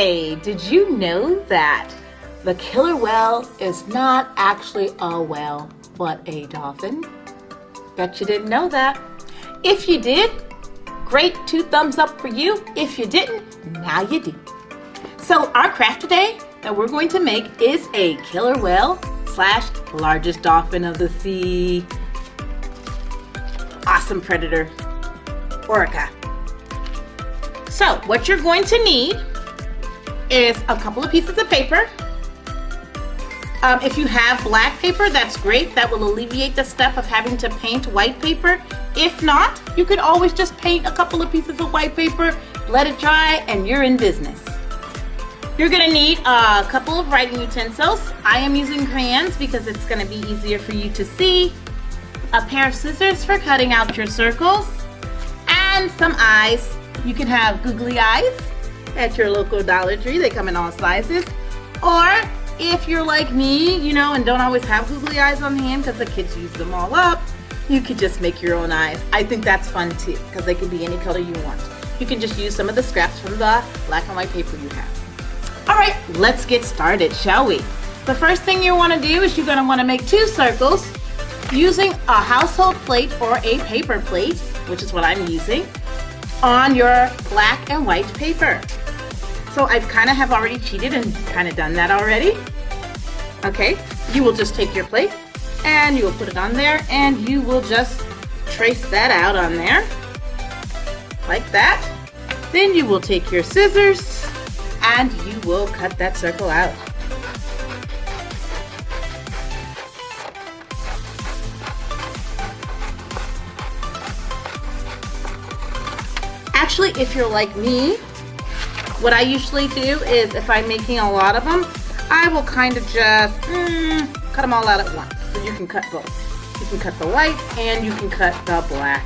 Hey, did you know that the killer whale is not actually a whale, but a dolphin? Bet you didn't know that. If you did, great, 2 thumbs up for you. If you didn't, now you do. So our craft today that we're going to make is a killer whale / largest dolphin of the sea. Awesome predator, orca. So what you're going to need is a couple of pieces of paper. If you have black paper, that's great. That will alleviate the step of having to paint white paper. If not, you could always just paint a couple of pieces of white paper, let it dry, and you're in business. You're gonna need a couple of writing utensils. I am using crayons because it's gonna be easier for you to see. A pair of scissors for cutting out your circles, and some eyes. You can have googly eyes at your local Dollar Tree. They come in all sizes. Or if you're like me, and don't always have googly eyes on hand because the kids use them all up, you could just make your own eyes. I think that's fun too because they can be any color you want. You can just use some of the scraps from the black and white paper you have. All right, let's get started, shall we? The first thing you want to do is you're going to want to make 2 circles using a household plate or a paper plate, which is what I'm using, on your black and white paper. So I have already cheated and done that already. Okay, you will just take your plate and you will put it on there and you will just trace that out on there, like that. Then you will take your scissors and you will cut that circle out. Actually, if you're like me, what I usually do is if I'm making a lot of them, I will just cut them all out at once. So you can cut both. You can cut the white and you can cut the black.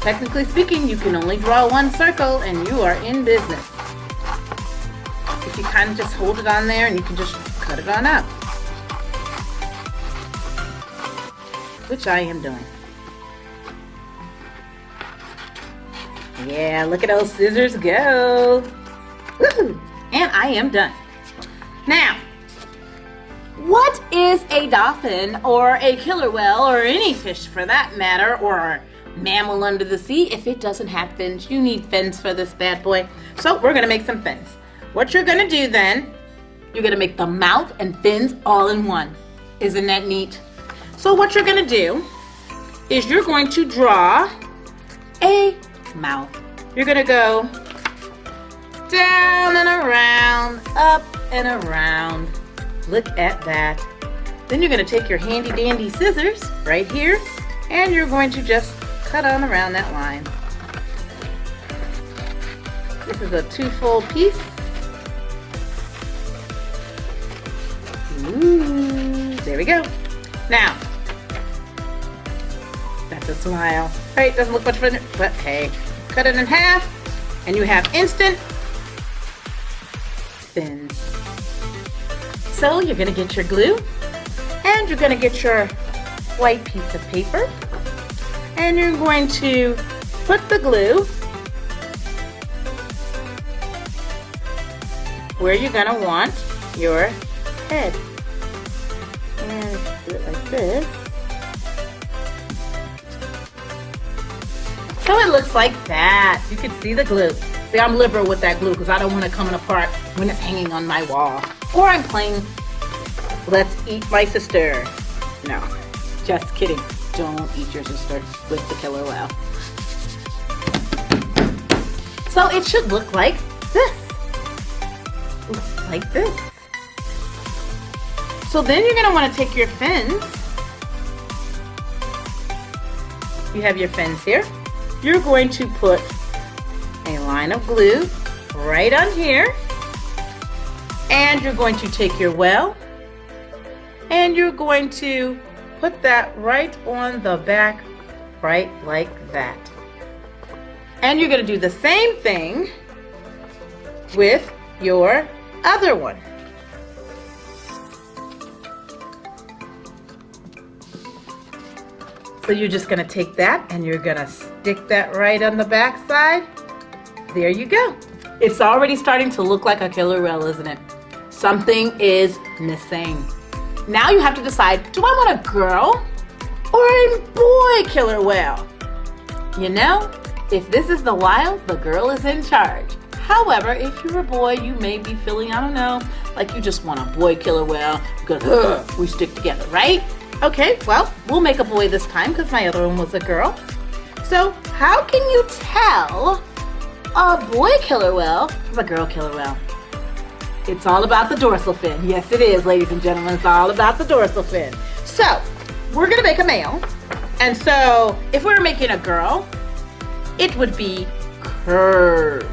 Technically speaking, you can only draw 1 circle and you are in business. If you just hold it on there and you can just cut it on up. Which I am doing. Yeah, look at those scissors go. Woohoo! And I am done. Now, what is a dolphin or a killer whale or any fish for that matter or mammal under the sea if it doesn't have fins? You need fins for this bad boy. So we're going to make some fins. What you're going to do then, you're going to make the mouth and fins all in one. Isn't that neat? So what you're going to do is you're going to draw a mouth. You're going to go down and around, up and around. Look at that. Then you're going to take your handy dandy scissors right here and you're going to just cut on around that line. This is a 2-fold piece. Ooh, there we go. Now, that's a smile. Right, doesn't look much fun, but hey, cut it in half and you have instant fins. So you're going to get your glue and you're going to get your white piece of paper and you're going to put the glue where you're going to want your head. And do it like this. So it looks like that. You can see the glue. See, I'm liberal with that glue because I don't want it coming apart when it's hanging on my wall. Or I'm playing Let's Eat My Sister. No, just kidding. Don't eat your sister with the killer whale. So it should look like this. Like this. So then you're going to want to take your fins. You have your fins here. You're going to put a line of glue right on here. And you're going to take your whale and you're going to put that right on the back, right like that. And you're going to do the same thing with your other one. So you're just going to take that and you're going to stick that right on the back side. There you go. It's already starting to look like a killer whale, isn't it? Something is missing. Now you have to decide, do I want a girl or a boy killer whale? You know, if this is the wild, the girl is in charge. However, if you're a boy, you may be feeling, I don't know, like you just want a boy killer whale because we stick together, right? Okay, well, we'll make a boy this time because my other one was a girl. So how can you tell a boy killer whale from a girl killer whale? It's all about the dorsal fin. Yes, it is, ladies and gentlemen. It's all about the dorsal fin. So we're gonna make a male. And so if we were making a girl, it would be curved.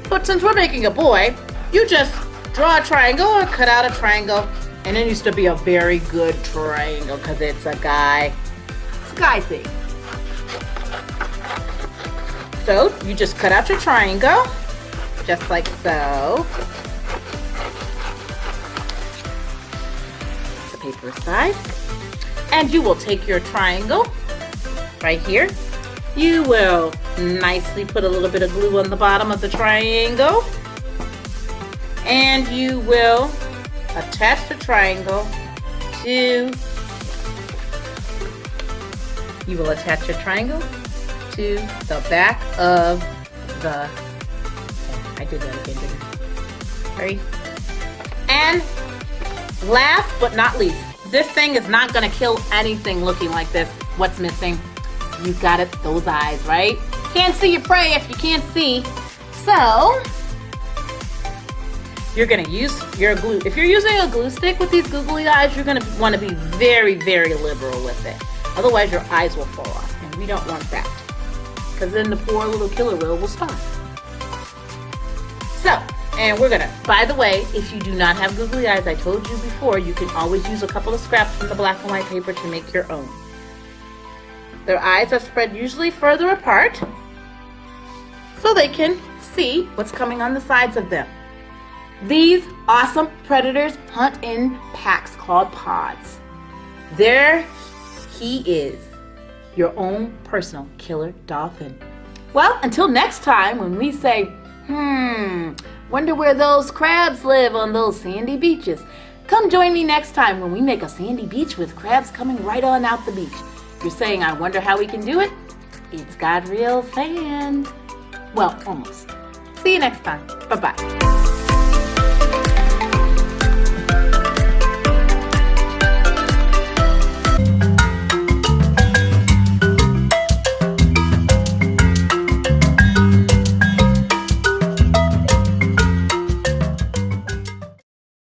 But since we're making a boy, you just draw a triangle or cut out a triangle, and it needs to be a very good triangle because it's a guy thing. So you just cut out your triangle, just like so. The paper aside. And you will take your triangle right here. You will nicely put a little bit of glue on the bottom of the triangle. And you will attach the triangle to the back of the, I did that again, didn't I? Ready? And last but not least, this thing is not gonna kill anything looking like this. What's missing? You got it, those eyes, right? Can't see your prey if you can't see. So, you're gonna use your glue. If you're using a glue stick with these googly eyes, you're gonna wanna be very, very liberal with it. Otherwise, your eyes will fall off, and we don't want that. Because then the poor little killer whale will starve. So, and we're gonna, by the way, if you do not have googly eyes, I told you before, you can always use a couple of scraps from the black and white paper to make your own. Their eyes are spread usually further apart so they can see what's coming on the sides of them. These awesome predators hunt in packs called pods. There he is, your own personal killer dolphin. Well, until next time when we say, wonder where those crabs live on those sandy beaches. Come join me next time when we make a sandy beach with crabs coming right on out the beach. You're saying, I wonder how we can do it? It's got real sand. Well, almost. See you next time. Bye-bye.